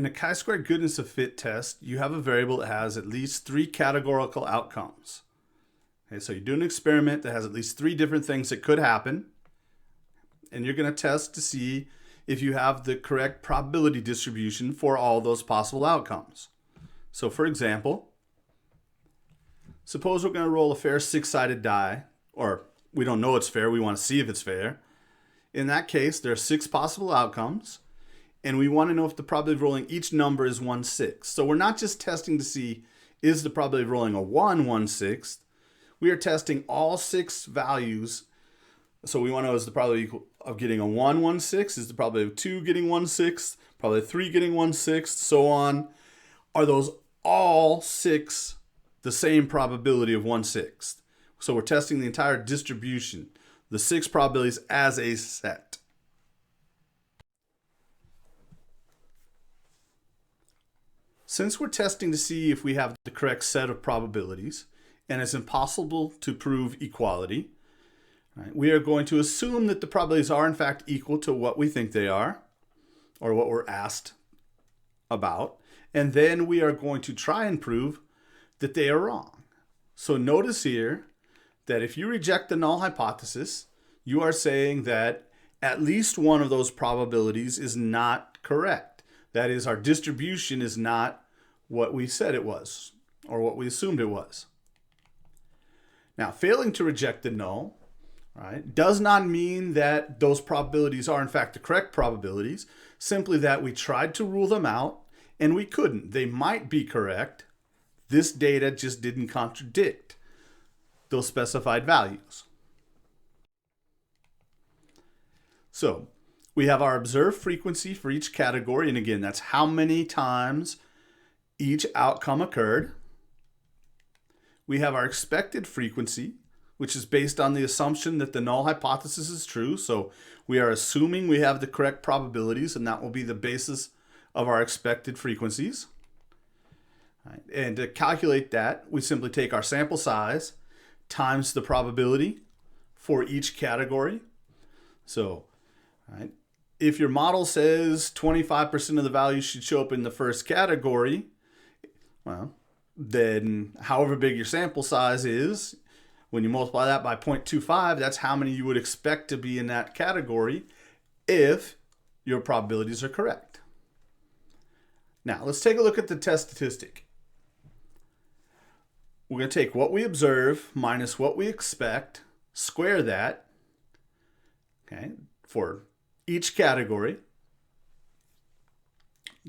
In a chi-squared goodness of fit test, you have a variable that has at least 3 categorical outcomes. Okay, so you do an experiment that has at least 3 different things that could happen, and you're going to test to see if you have the correct probability distribution for all those possible outcomes. So for example, suppose we're going to roll a fair 6-sided die, or we don't know it's fair, we want to see if it's fair. In that case, there are 6 possible outcomes, and we want to know if the probability of rolling each number is 1/6. So we're not just testing to see is the probability of rolling a 1 1/6. We are testing all 6 values. So we want to know is the probability of getting a 1 1/6, is the probability of 2 getting 1/6, probability of 3 getting 1/6, so on. Are those all 6 the same probability of 1/6? So we're testing the entire distribution, the 6 probabilities as a set. Since we're testing to see if we have the correct set of probabilities, and it's impossible to prove equality, right, we are going to assume that the probabilities are in fact equal to what we think they are, or what we're asked about, and then we are going to try and prove that they are wrong. So notice here that if you reject the null hypothesis, you are saying that at least one of those probabilities is not correct. That is, our distribution is not what we said it was, or what we assumed it was. Now, failing to reject the null, right, does not mean that those probabilities are in fact the correct probabilities, simply that we tried to rule them out and we couldn't. They might be correct. This data just didn't contradict those specified values. So we have our observed frequency for each category, and again, that's how many times each outcome occurred. We have our expected frequency, which is based on the assumption that the null hypothesis is true. So we are assuming we have the correct probabilities, and that will be the basis of our expected frequencies. Right. And to calculate that, we simply take our sample size times the probability for each category. So, right, if your model says 25% of the values should show up in the first category, well, then however big your sample size is, when you multiply that by 0.25, that's how many you would expect to be in that category if your probabilities are correct. Now, let's take a look at the test statistic. We're going to take what we observe minus what we expect, square that, okay, for each category,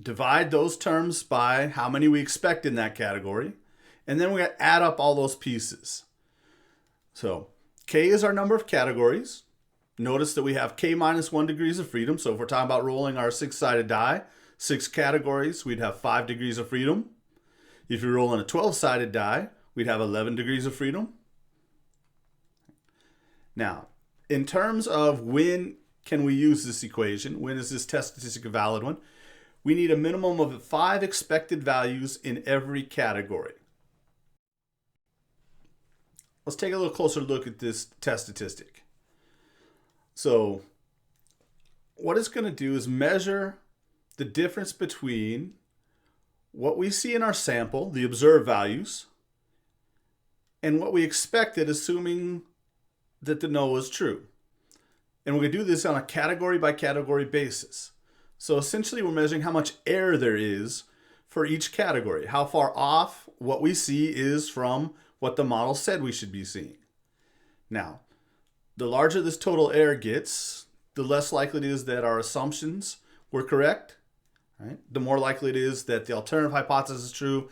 divide those terms by how many we expect in that category, and then we're going to add up all those pieces. So K is our number of categories. Notice that we have K minus 1 degrees of freedom. So if we're talking about rolling our 6-sided die, 6 categories, we'd have 5 degrees of freedom. If you're rolling a 12-sided die, we'd have 11 degrees of freedom. Now, in terms of when can we use this equation, when is this test statistic a valid one, we need a minimum of 5 expected values in every category. Let's take a little closer look at this test statistic. So what it's going to do is measure the difference between what we see in our sample, the observed values, and what we expected, assuming that the null is true. And we're going to do this on a category by category basis. So essentially we're measuring how much error there is for each category, how far off what we see is from what the model said we should be seeing. Now, the larger this total error gets, the less likely it is that our assumptions were correct, right? The more likely it is that the alternative hypothesis is true,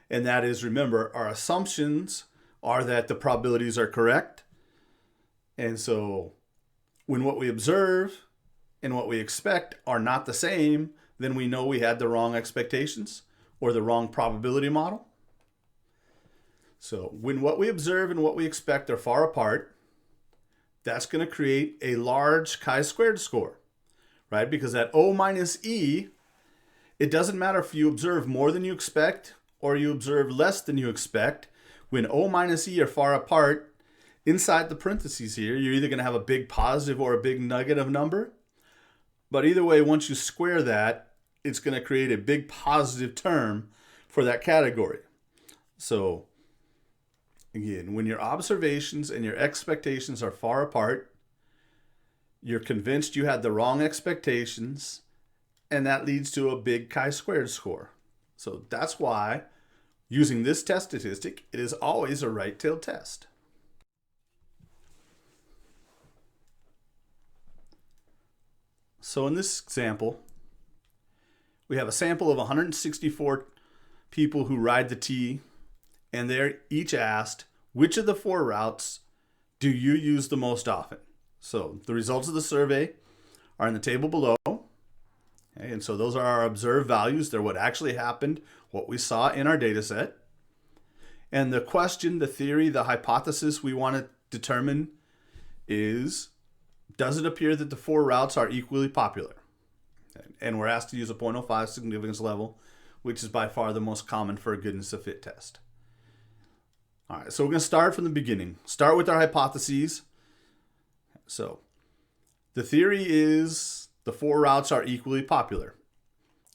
and that is, remember, our assumptions are that the probabilities are correct. And so when what we observe and what we expect are not the same, then we know we had the wrong expectations or the wrong probability model. So when what we observe and what we expect are far apart, that's going to create a large chi-squared score, right? Because that O minus E, it doesn't matter if you observe more than you expect or you observe less than you expect. When O minus E are far apart, inside the parentheses here, you're either going to have a big positive or a big negative number. But either way, once you square that, it's going to create a big positive term for that category. So again, when your observations and your expectations are far apart, you're convinced you had the wrong expectations, and that leads to a big chi-squared score. So that's why, using this test statistic, it is always a right-tailed test. So in this example, we have a sample of 164 people who ride the T, and they're each asked, which of the 4 routes do you use the most often? So the results of the survey are in the table below. Okay, and so those are our observed values. They're what actually happened, what we saw in our data set. And the question, the theory, the hypothesis we want to determine is, does it appear that the 4 routes are equally popular? And we're asked to use a 0.05 significance level, which is by far the most common for a goodness of fit test. All right, so we're going to start from the beginning. Start with our hypotheses. So the theory is the 4 routes are equally popular.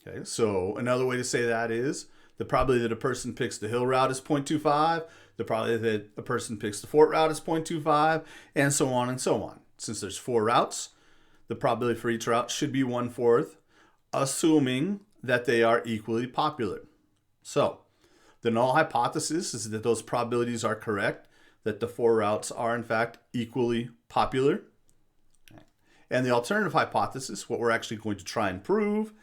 Okay, so another way to say that is the probability that a person picks the hill route is 0.25, the probability that a person picks the fort route is 0.25, and so on and so on. Since there's 4 routes, the probability for each route should be 1/4, assuming that they are equally popular. So the null hypothesis is that those probabilities are correct, that the 4 routes are in fact equally popular. And the alternative hypothesis, what we're actually going to try and prove,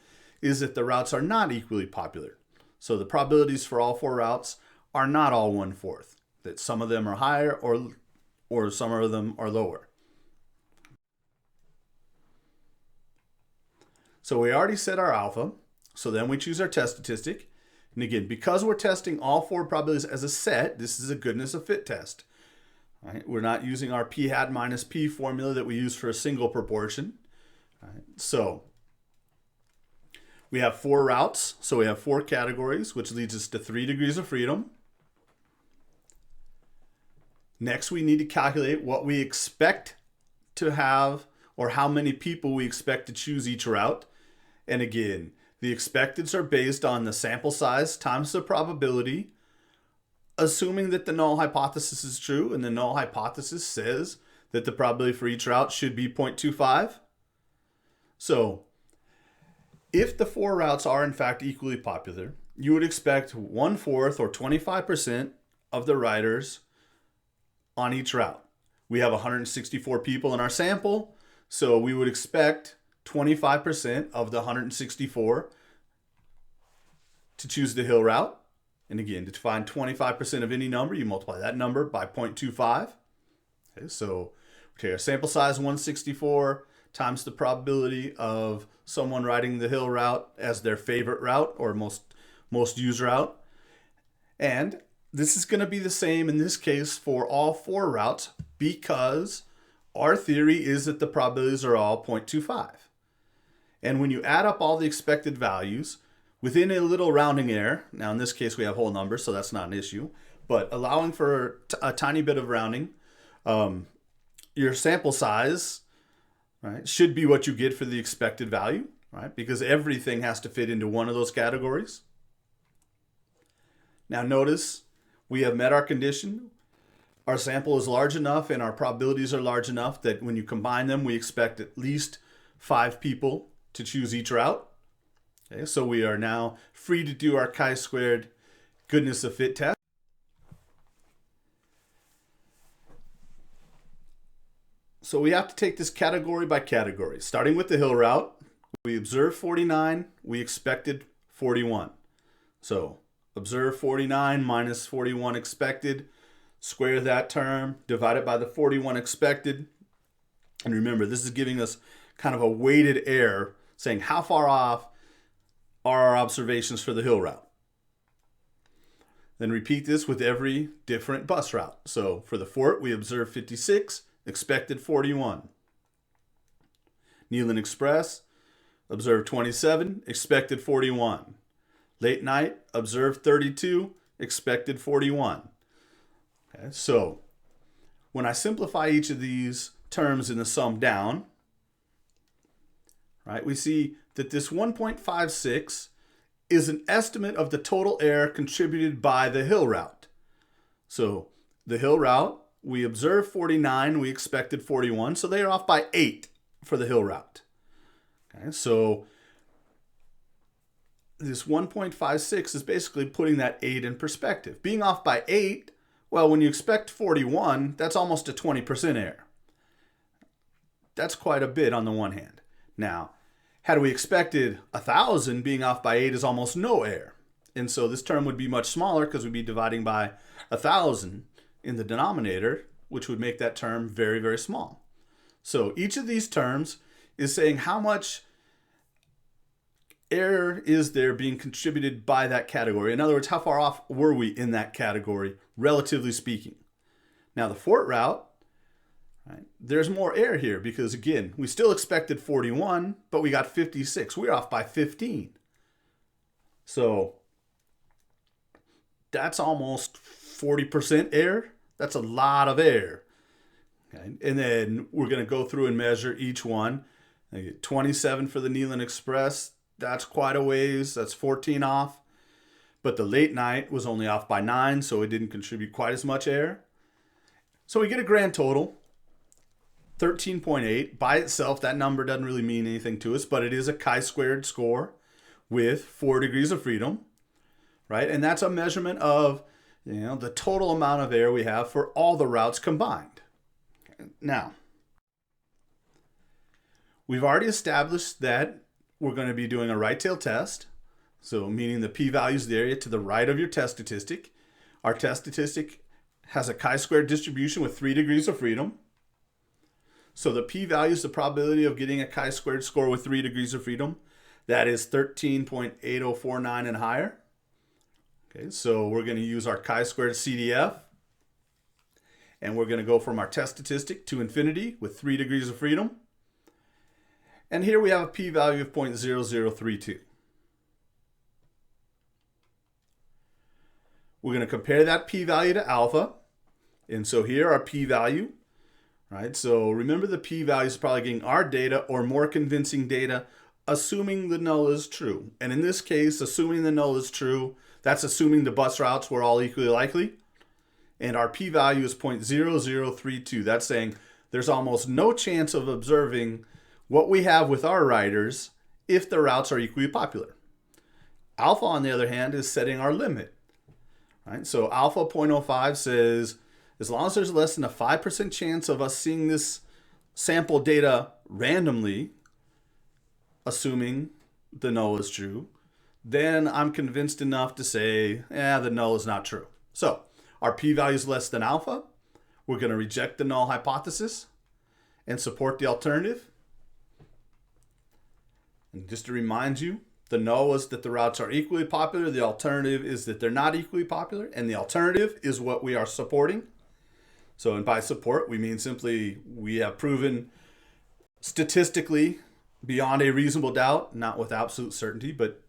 is that the routes are not equally popular. So the probabilities for all 4 routes are not all 1/4, that some of them are higher or some of them are lower. So we already set our alpha, so then we choose our test statistic. And again, because we're testing all 4 probabilities as a set, this is a goodness of fit test. All right, we're not using our p hat minus p formula that we use for a single proportion. All right, so we have 4 routes, so we have 4 categories, which leads us to 3 degrees of freedom. Next, we need to calculate what we expect to have, or how many people we expect to choose each route. And again, the expecteds are based on the sample size times the probability, assuming that the null hypothesis is true, and the null hypothesis says that the probability for each route should be 0.25. So if the 4 routes are in fact equally popular, you would expect 1/4 or 25% of the riders on each route. We have 164 people in our sample, so we would expect 25% of the 164 to choose the hill route. And again, to find 25% of any number, you multiply that number by 0.25. Okay, so we take our sample size 164 times the probability of someone riding the hill route as their favorite route or most used route. And this is going to be the same in this case for all 4 routes, because our theory is that the probabilities are all 0.25. And when you add up all the expected values within a little rounding error, now in this case we have whole numbers, so that's not an issue, but allowing for a tiny bit of rounding, your sample size, right, should be what you get for the expected value, right? Because everything has to fit into one of those categories. Now notice we have met our condition. Our sample is large enough and our probabilities are large enough that when you combine them, we expect at least 5 people to choose each route. Okay, so we are now free to do our chi-squared goodness of fit test. So we have to take this category by category. Starting with the hill route, we observed 49, we expected 41. So observe 49 minus 41 expected, square that term, divide it by the 41 expected. And remember, this is giving us kind of a weighted error, saying how far off are our observations for the hill route. Then repeat this with every different bus route. So for the fort, we observed 56, expected 41. Neyland Express, observed 27, expected 41. Late night, observed 32, expected 41. Okay, so when I simplify each of these terms in the sum down, right, we see that this 1.56 is an estimate of the total error contributed by the hill route. So the hill route, we observed 49, we expected 41, so they are off by 8 for the hill route. Okay, so this 1.56 is basically putting that 8 in perspective. Being off by 8, well, when you expect 41, that's almost a 20% error. That's quite a bit on the one hand. Now, had we expected 1,000, being off by 8 is almost no error. And so this term would be much smaller because we'd be dividing by 1,000 in the denominator, which would make that term very, very small. So each of these terms is saying how much error is there being contributed by that category. In other words, how far off were we in that category, relatively speaking. Now the Fort route, right, there's more error here because, again, we still expected 41, but we got 56. We're off by 15. So that's almost 40% error. That's a lot of error. Okay? And then we're going to go through and measure each one. 27 for the Neyland Express. That's quite a ways. That's 14 off. But the late night was only off by 9, so it didn't contribute quite as much error. So we get a grand total, 13.8. By itself, that number doesn't really mean anything to us, but it is a chi-squared score with 4 degrees of freedom, right? And that's a measurement of, the total amount of error we have for all the routes combined. Now, we've already established that we're going to be doing a right-tailed test, so meaning the p-value is the area to the right of your test statistic. Our test statistic has a chi-squared distribution with 3 degrees of freedom. So the p-value is the probability of getting a chi-squared score with 3 degrees of freedom. That is 13.8049 and higher. Okay, so we're going to use our chi-squared CDF, and we're going to go from our test statistic to infinity with 3 degrees of freedom. And here we have a p-value of 0.0032. We're going to compare that p-value to alpha. And so here our p-value, right? So remember the p-value is probably getting our data or more convincing data, assuming the null is true. And in this case, assuming the null is true, that's assuming the bus routes were all equally likely. And our p-value is 0.0032. That's saying there's almost no chance of observing what we have with our riders if the routes are equally popular. Alpha, on the other hand, is setting our limit. Right? So alpha 0.05 says, as long as there's less than a 5% chance of us seeing this sample data randomly, assuming the null is true, then I'm convinced enough to say, the null is not true. So our p-value is less than alpha. We're going to reject the null hypothesis and support the alternative. And just to remind you, the null is that the routes are equally popular. The alternative is that they're not equally popular. And the alternative is what we are supporting. So, and by support, we mean simply we have proven statistically beyond a reasonable doubt, not with absolute certainty, but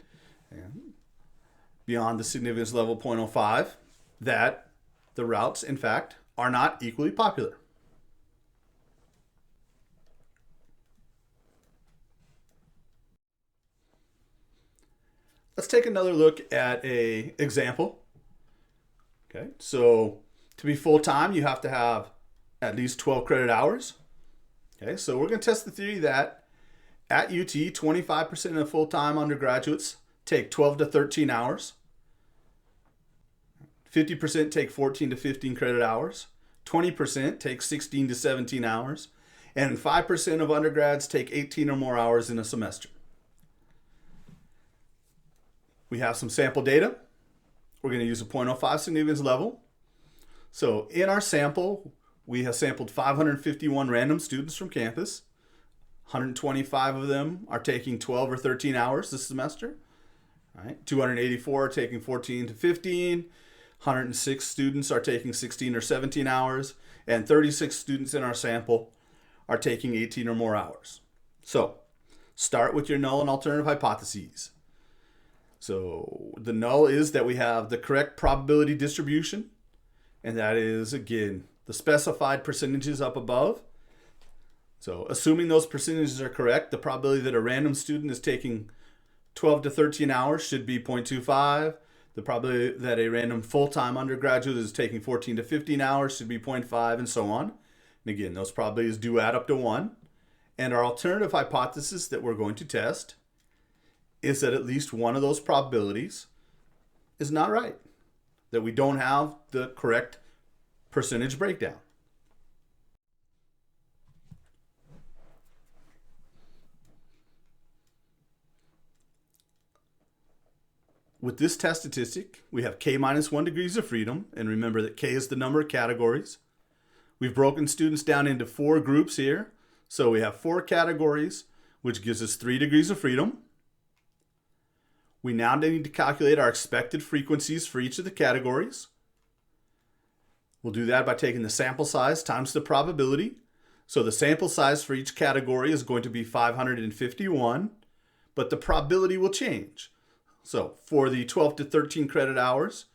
beyond the significance level 0.05, that the routes, in fact, are not equally popular. Let's take another look at an example. Okay, so to be full-time, you have to have at least 12 credit hours. Okay, so we're going to test the theory that at UT, 25% of full-time undergraduates take 12 to 13 hours. 50% take 14 to 15 credit hours. 20% take 16 to 17 hours. And 5% of undergrads take 18 or more hours in a semester. We have some sample data. We're going to use a 0.05 significance level. So in our sample, we have sampled 551 random students from campus. 125 of them are taking 12 or 13 hours this semester. All right. 284 are taking 14 to 15. 106 students are taking 16 or 17 hours. And 36 students in our sample are taking 18 or more hours. So start with your null and alternative hypotheses. So the null is that we have the correct probability distribution, and that is, again, the specified percentages up above. So assuming those percentages are correct, the probability that a random student is taking 12 to 13 hours should be 0.25. The probability that a random full-time undergraduate is taking 14 to 15 hours should be 0.5, and so on. And again, those probabilities do add up to 1. And our alternative hypothesis that we're going to test is that at least one of those probabilities is not right, that we don't have the correct percentage breakdown. With this test statistic, we have k minus 1 degrees of freedom, and remember that k is the number of categories. We've broken students down into 4 groups here, so we have 4 categories, which gives us 3 degrees of freedom. We now need to calculate our expected frequencies for each of the categories. We'll do that by taking the sample size times the probability. So the sample size for each category is going to be 551, but the probability will change. So for the 12 to 13 credit hours,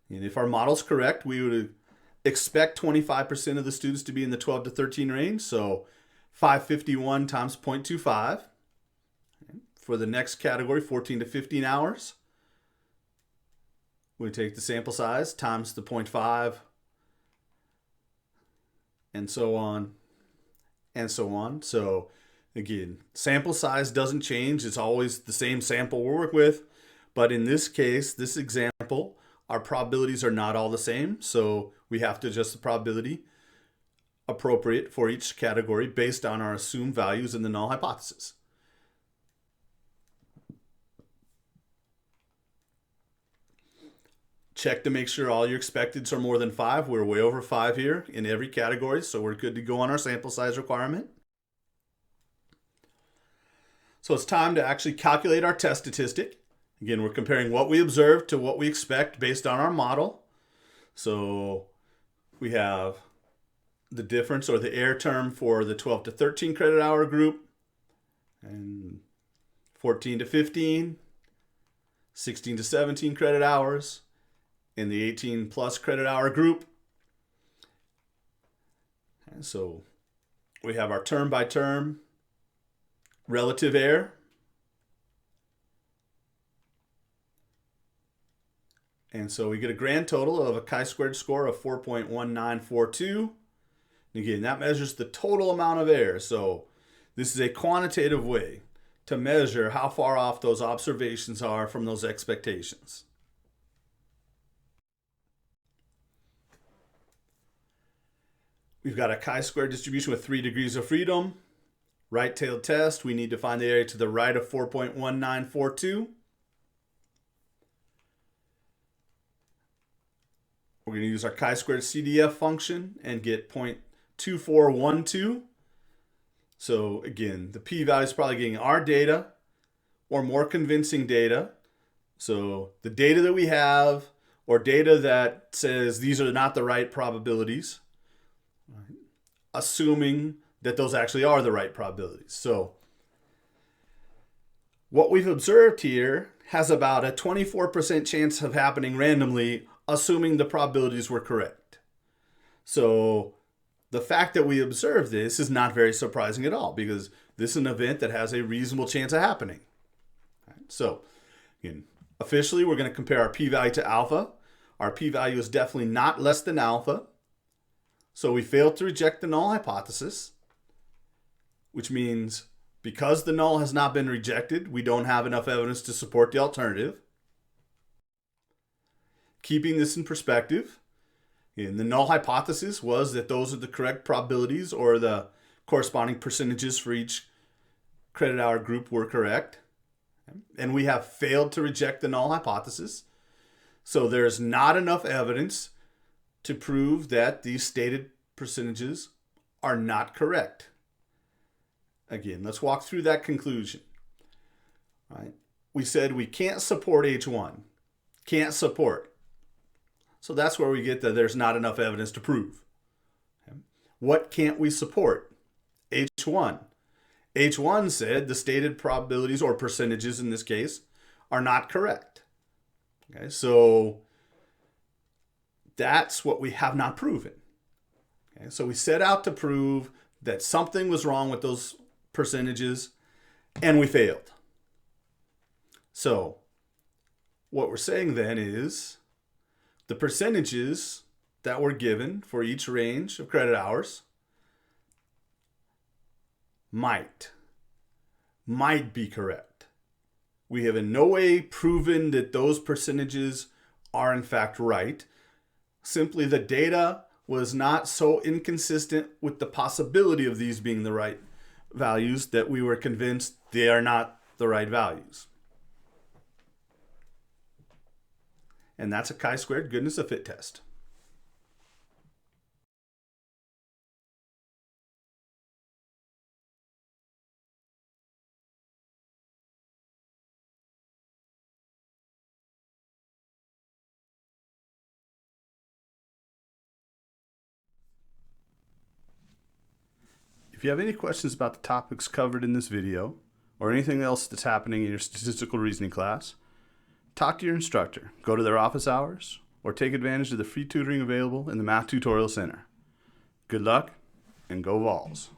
and if our model's correct, we would expect 25% of the students to be in the 12 to 13 range. So 551 times 0.25. For the next category, 14 to 15 hours, we take the sample size times the 0.5, and so on, and so on. So again, sample size doesn't change. It's always the same sample we'll work with. But in this case, this example, our probabilities are not all the same. So we have to adjust the probability appropriate for each category based on our assumed values in the null hypothesis. Check to make sure all your expecteds are more than 5. We're way over 5 here in every category, so we're good to go on our sample size requirement. So it's time to actually calculate our test statistic. Again, we're comparing what we observed to what we expect based on our model. So we have the difference or the error term for the 12 to 13 credit hour group, and 14 to 15, 16 to 17 credit hours, in the 18 plus credit hour group. And so we have our term by term relative error. And so we get a grand total of a chi-squared score of 4.1942. And again, that measures the total amount of error. So this is a quantitative way to measure how far off those observations are from those expectations. We've got a chi-square distribution with 3 degrees of freedom. Right-tailed test, we need to find the area to the right of 4.1942. We're going to use our chi-squared CDF function and get 0.2412. So again, the p-value is probably getting our data or more convincing data. So the data that we have, or data that says these are not the right probabilities, assuming that those actually are the right probabilities. So what we've observed here has about a 24% chance of happening randomly, assuming the probabilities were correct. So the fact that we observe this is not very surprising at all, because this is an event that has a reasonable chance of happening. So again, officially, we're going to compare our p-value to alpha. Our p-value is definitely not less than alpha. So we failed to reject the null hypothesis, which means because the null has not been rejected, we don't have enough evidence to support the alternative. Keeping this in perspective, the null hypothesis was that those are the correct probabilities, or the corresponding percentages for each credit hour group were correct. And we have failed to reject the null hypothesis. So there's not enough evidence to prove that these stated percentages are not correct. Again, let's walk through that conclusion. All right. We said we can't support H1. Can't support. So that's where we get that there's not enough evidence to prove. Okay. What can't we support? H1. H1 said the stated probabilities, or percentages in this case, are not correct. Okay, so that's what we have not proven. Okay, so we set out to prove that something was wrong with those percentages and we failed. So what we're saying then is the percentages that were given for each range of credit hours might be correct. We have in no way proven that those percentages are in fact right. Simply the data was not so inconsistent with the possibility of these being the right values that we were convinced they are not the right values. And that's a chi-squared goodness of fit test. If you have any questions about the topics covered in this video, or anything else that's happening in your statistical reasoning class, talk to your instructor, go to their office hours, or take advantage of the free tutoring available in the Math Tutorial Center. Good luck, and go Vols!